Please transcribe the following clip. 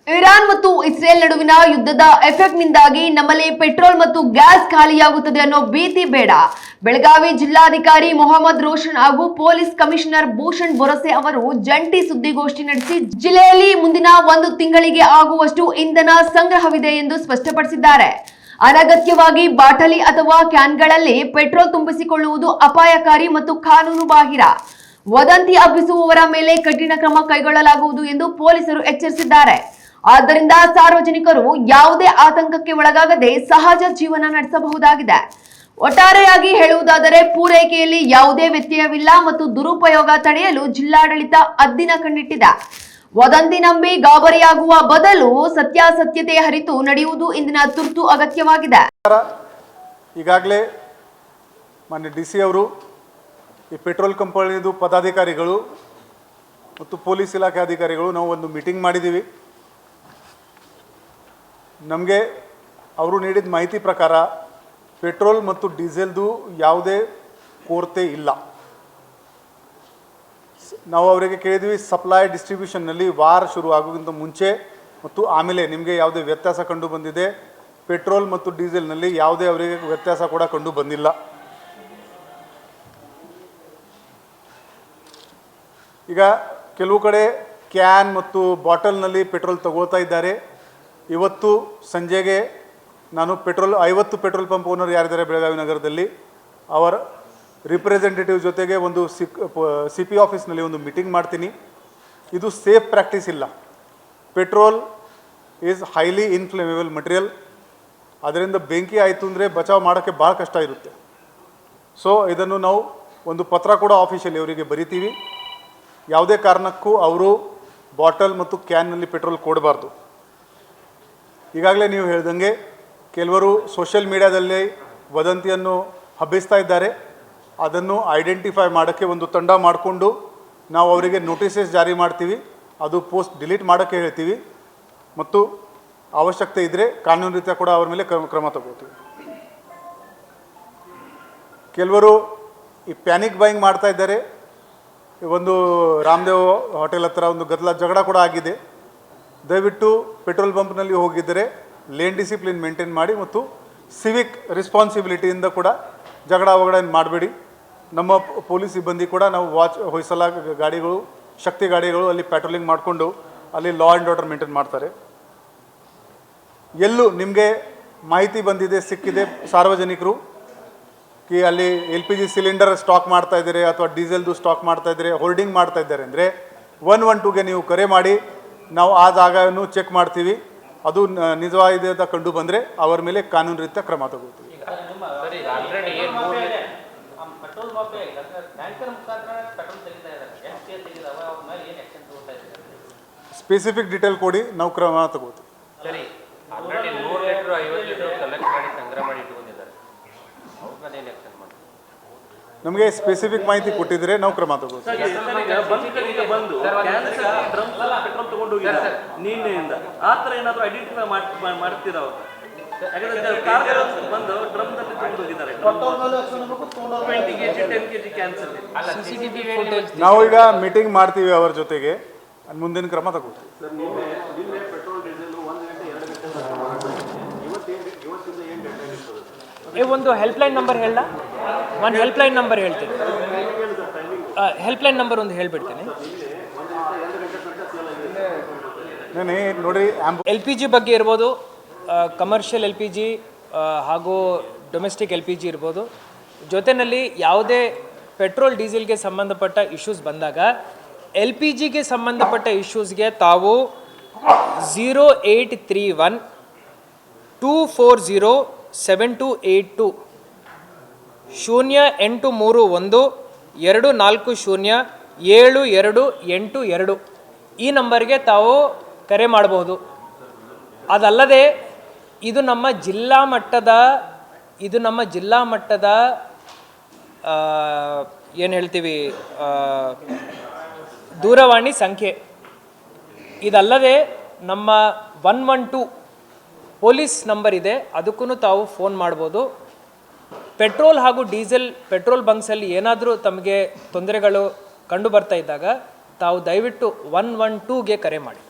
Iran ಮತ್ತು Israel ನಡುವಿನ ಯುದ್ಧದ ಎಫೆಕ್ಟ್ನಿಂದಾಗಿ ನಮ್ಮಲ್ಲಿ ಪೆಟ್ರೋಲ್ ಮತ್ತು ಗ್ಯಾಸ್ ಖಾಲಿಯಾಗುತ್ತದೆ ಅನ್ನೋ ಭೀತಿ ಬೇಡ. ಬೆಳಗಾವಿ ಜಿಲ್ಲಾಧಿಕಾರಿ ಮೊಹಮ್ಮದ್ ರೋಷನ್ ಹಾಗೂ ಪೊಲೀಸ್ ಕಮಿಷನರ್ ಭೂಷಣ್ ಬೊರಸೆ ಅವರು ಜಂಟಿ ಸುದ್ದಿಗೋಷ್ಠಿ ನಡೆಸಿ ಜಿಲ್ಲೆಯಲ್ಲಿ ಮುಂದಿನ 1 ತಿಂಗಳಿಗೆ ಆಗುವಷ್ಟು ಇಂಧನ ಸಂಗ್ರಹವಿದೆ ಎಂದು ಸ್ಪಷ್ಟಪಡಿಸಿದ್ದಾರೆ. ಅನಗತ್ಯವಾಗಿ ಬಾಟಲಿ ಅಥವಾ ಕ್ಯಾನ್ಗಳಲ್ಲಿ ಪೆಟ್ರೋಲ್ ತುಂಬಿಸಿಕೊಳ್ಳುವುದು ಅಪಾಯಕಾರಿ ಮತ್ತು ಕಾನೂನು ಬಾಹಿರ. ವದಂತಿ ಹಬ್ಬಿಸುವವರ ಮೇಲೆ ಕಠಿಣ ಕ್ರಮ ಕೈಗೊಳ್ಳಲಾಗುವುದು ಎಂದು ಪೊಲೀಸರು ಎಚ್ಚರಿಸಿದ್ದಾರೆ. ಆದ್ದರಿಂದ ಸಾರ್ವಜನಿಕರು ಯಾವುದೇ ಆತಂಕಕ್ಕೆ ಒಳಗಾಗದೆ ಸಹಜ ಜೀವನ ನಡೆಸಬಹುದಾಗಿದೆ. ಒಟ್ಟಾರೆಯಾಗಿ ಹೇಳುವುದಾದರೆ ಪೂರೈಕೆಯಲ್ಲಿ ಯಾವುದೇ ವ್ಯತ್ಯಯವಿಲ್ಲ ಮತ್ತು ದುರುಪಯೋಗ ತಡೆಯಲು ಜಿಲ್ಲಾಡಳಿತ ಹದ್ದಿನ ಕಣ್ಣಿಟ್ಟಿದೆ. ವದಂತಿ ನಂಬಿ ಗಾಬರಿಯಾಗುವ ಬದಲು ಸತ್ಯಾಸತ್ಯತೆ ಅರಿತು ನಡೆಯುವುದು ಇಂದಿನ ತುರ್ತು ಅಗತ್ಯವಾಗಿದೆ. ಈಗಾಗಲೇ ಮಾನ್ಯ ಡಿಸಿ ಅವರು ಈ ಪೆಟ್ರೋಲ್ ಕಂಪನಿದು ಪದಾಧಿಕಾರಿಗಳು ಮತ್ತು ಪೊಲೀಸ್ ಇಲಾಖೆ ಅಧಿಕಾರಿಗಳು ನಾವು ಒಂದು ಮೀಟಿಂಗ್ ಮಾಡಿದ್ದೀವಿ. ನಮಗೆ ಅವರು ನೀಡಿದ ಮಾಹಿತಿ ಪ್ರಕಾರ ಪೆಟ್ರೋಲ್ ಮತ್ತು ಡೀಸೆಲ್ದು ಯಾವುದೇ ಕೊರತೆ ಇಲ್ಲ. ನಾವು ಅವರಿಗೆ ಕೇಳಿದ್ವಿ, ಸಪ್ಲೈ ಡಿಸ್ಟ್ರಿಬ್ಯೂಷನ್ನಲ್ಲಿ ವಾರ ಶುರು ಆಗೋಕ್ಕಿಂತ ಮುಂಚೆ ಮತ್ತು ಆಮೇಲೆ ನಿಮಗೆ ಯಾವುದೇ ವ್ಯತ್ಯಾಸ ಕಂಡು ಬಂದಿದೆ? ಪೆಟ್ರೋಲ್ ಮತ್ತು ಡೀಸೆಲ್ನಲ್ಲಿ ಯಾವುದೇ ಅವರಿಗೆ ವ್ಯತ್ಯಾಸ ಕೂಡ ಕಂಡು ಬಂದಿಲ್ಲ. ಈಗ ಕೆಲವು ಕಡೆ ಕ್ಯಾನ್ ಮತ್ತು ಬಾಟಲ್ನಲ್ಲಿ ಪೆಟ್ರೋಲ್ ತಗೊಳ್ತಾ ಇದ್ದಾರೆ. ಇವತ್ತು ಸಂಜೆಗೆ ನಾನು 50 ಪೆಟ್ರೋಲ್ ಪಂಪ್ ಓನರ್ ಯಾರಿದ್ದಾರೆ ಬೆಳಗಾವಿ ನಗರದಲ್ಲಿ, ಅವರ ರಿಪ್ರೆಸೆಂಟೇಟಿವ್ ಜೊತೆಗೆ ಒಂದು ಸಿ ಪಿ ಆಫೀಸ್ನಲ್ಲಿ ಒಂದು ಮೀಟಿಂಗ್ ಮಾಡ್ತೀನಿ. ಇದು ಸೇಫ್ ಪ್ರಾಕ್ಟೀಸ್ ಇಲ್ಲ. Petrol is highly inflammable material. ಅದರಿಂದ ಬೆಂಕಿ ಆಯಿತು ಅಂದರೆ ಬಚಾವ್ ಮಾಡೋಕ್ಕೆ ಭಾಳ ಕಷ್ಟ ಇರುತ್ತೆ. ಸೊ ಇದನ್ನು ನಾವು ಒಂದು ಪತ್ರ ಕೂಡ ಆಫೀಷಿಯಲಿ ಅವರಿಗೆ ಬರಿತೀವಿ. ಯಾವುದೇ ಕಾರಣಕ್ಕೂ ಅವರು ಬಾಟಲ್ ಮತ್ತು ಕ್ಯಾನ್ನಲ್ಲಿ ಪೆಟ್ರೋಲ್ ಕೊಡಬಾರ್ದು. ಈಗಾಗಲೇ ನೀವು ಹೇಳ್ದಂಗೆ ಕೆಲವರು ಸೋಷಿಯಲ್ ಮೀಡಿಯಾದಲ್ಲಿ ವದಂತಿಯನ್ನು ಹಬ್ಬಿಸ್ತಾ ಇದ್ದಾರೆ. ಅದನ್ನು ಐಡೆಂಟಿಫೈ ಮಾಡೋಕ್ಕೆ ಒಂದು ತಂಡ ಮಾಡಿಕೊಂಡು ನಾವು ಅವರಿಗೆ ನೋಟಿಸಸ್ ಜಾರಿ ಮಾಡ್ತೀವಿ. ಅದು ಪೋಸ್ಟ್ ಡಿಲೀಟ್ ಮಾಡೋಕ್ಕೆ ಹೇಳ್ತೀವಿ ಮತ್ತು ಅವಶ್ಯಕತೆ ಇದ್ದರೆ ಕಾನೂನು ರೀತ್ಯ ಕೂಡ ಅವ್ರ ಮೇಲೆ ಕ್ರಮ ತಗೋತೀವಿ. ಕೆಲವರು ಈ ಪ್ಯಾನಿಕ್ ಬೈಯಿಂಗ್ ಮಾಡ್ತಾ ಇದ್ದಾರೆ. ಒಂದು ರಾಮದೇವ್ ಹೋಟೆಲ್ ಹತ್ರ ಒಂದು ಜಗಳ ಕೂಡ ಆಗಿದೆ. ದಯವಿಟ್ಟು ಪೆಟ್ರೋಲ್ ಬಂಪ್ನಲ್ಲಿ ಹೋಗಿದ್ದರೆ ಲೇನ್ ಡಿಸಿಪ್ಲಿನ್ ಮೇಂಟೈನ್ ಮಾಡಿ ಮತ್ತು ಸಿವಿಕ್ ರೆಸ್ಪಾನ್ಸಿಬಿಲಿಟಿಯಿಂದ ಕೂಡ ಜಗಳ ಮಾಡಬೇಡಿ. ನಮ್ಮ ಪೊಲೀಸ್ ಸಿಬ್ಬಂದಿ ಕೂಡ ನಾವು ವಾಚ್ ಹೊಯ್ಸಲ ಗಾಡಿಗಳು, ಶಕ್ತಿ ಗಾಡಿಗಳು ಅಲ್ಲಿ ಪೆಟ್ರೋಲಿಂಗ್ ಮಾಡಿಕೊಂಡು ಅಲ್ಲಿ ಲಾ ಆ್ಯಂಡ್ ಆರ್ಡರ್ ಮೇಂಟೈನ್ ಮಾಡ್ತಾರೆ. ಎಲ್ಲೂ ನಿಮಗೆ ಮಾಹಿತಿ ಬಂದಿದೆ, ಸಿಕ್ಕಿದೆ ಸಾರ್ವಜನಿಕರು ಕಿ ಅಲ್ಲಿ LPG ಸಿಲಿಂಡರ್ ಸ್ಟಾಕ್ ಮಾಡ್ತಾ ಇದ್ದಾರೆ ಅಥವಾ ಡೀಸೆಲ್ದು ಸ್ಟಾಕ್ ಮಾಡ್ತಾ ಇದ್ದಾರೆ, ಹೋಲ್ಡಿಂಗ್ ಮಾಡ್ತಾ ಇದ್ದಾರೆ ಅಂದರೆ 112ಗೆ ನೀವು ಕರೆ ಮಾಡಿ. ನಾವು ಆ ಜಾಗವನ್ನು ಚೆಕ್ ಮಾಡ್ತೀವಿ. ಅದು ನಿಜವಾಗಿದೆ ಅಂತ ಕಂಡು ಬಂದರೆ ಅವರ ಮೇಲೆ ಕಾನೂನು ರೀತ್ಯ ಕ್ರಮ ತಗೋತೀವಿ. ಸ್ಪೆಸಿಫಿಕ್ ಡೀಟೇಲ್ ಕೊಡಿ, ನಾವು ಕ್ರಮ ತಗೋತೀವಿ. ನಮಗೆ ಸ್ಪೆಸಿಫಿಕ್ ಮಾಹಿತಿ ಕೊಟ್ಟಿದ್ರೆ ನಾವು ಕ್ರಮ ತಗೋತೀವಿ. ನಾವು ಈಗ ಮೀಟಿಂಗ್ ಮಾಡ್ತೀವಿ ಅವರ ಜೊತೆಗೆ, ಮುಂದಿನ ಕ್ರಮ ತಗೋತೀವಿ. ಒಂದು ಹೆಲ್ಪ್ಲೈನ್ ನಂಬರ್ ಹೇಳ, ಒಂದು ಹೆಲ್ಪ್ಲೈನ್ ನಂಬರ್ ಹೇಳ್ತೀನಿ. ಹೆಲ್ಪ್ಲೈನ್ ನಂಬರ್ ಒಂದು ಹೇಳ್ಬಿಡ್ತೀನಿ. ನೋಡಿ, LPG ಬಗ್ಗೆ ಇರ್ಬೋದು, ಕಮರ್ಷಿಯಲ್ LPG ಹಾಗೂ ಡೊಮೆಸ್ಟಿಕ್ LPG ಇರ್ಬೋದು. ಜೊತೆಯಲ್ಲಿ ಯಾವುದೇ ಪೆಟ್ರೋಲ್ ಡೀಸೆಲ್ಗೆ ಸಂಬಂಧಪಟ್ಟ ಇಶ್ಯೂಸ್ ಬಂದಾಗ LPGಗೆ ಸಂಬಂಧಪಟ್ಟ ಇಶ್ಯೂಸ್ಗೆ ತಾವು 0831 240 7282 0831 240 7282 ಈ ನಂಬರ್ಗೆ ತಾವು ಕರೆ ಮಾಡಬಹುದು. ಅದಲ್ಲದೆ ಇದು ನಮ್ಮ ಜಿಲ್ಲಾ ಮಟ್ಟದ ಏನು ಹೇಳ್ತೀವಿ ದೂರವಾಣಿ ಸಂಖ್ಯೆ. ಇದಲ್ಲದೆ ನಮ್ಮ 112 ಪೊಲೀಸ್ ನಂಬರ್ ಇದೆ, ಅದಕ್ಕೂ ತಾವು ಫೋನ್ ಮಾಡ್ಬೋದು. ಪೆಟ್ರೋಲ್ ಹಾಗೂ ಡೀಸೆಲ್ ಪೆಟ್ರೋಲ್ ಬಂಕ್ಸಲ್ಲಿ ಏನಾದರೂ ತಮಗೆ ತೊಂದರೆಗಳು ಕಂಡು ಬರ್ತಾ ಇದ್ದಾಗ ತಾವು ದಯವಿಟ್ಟು 112ಗೆ ಕರೆ ಮಾಡಿ.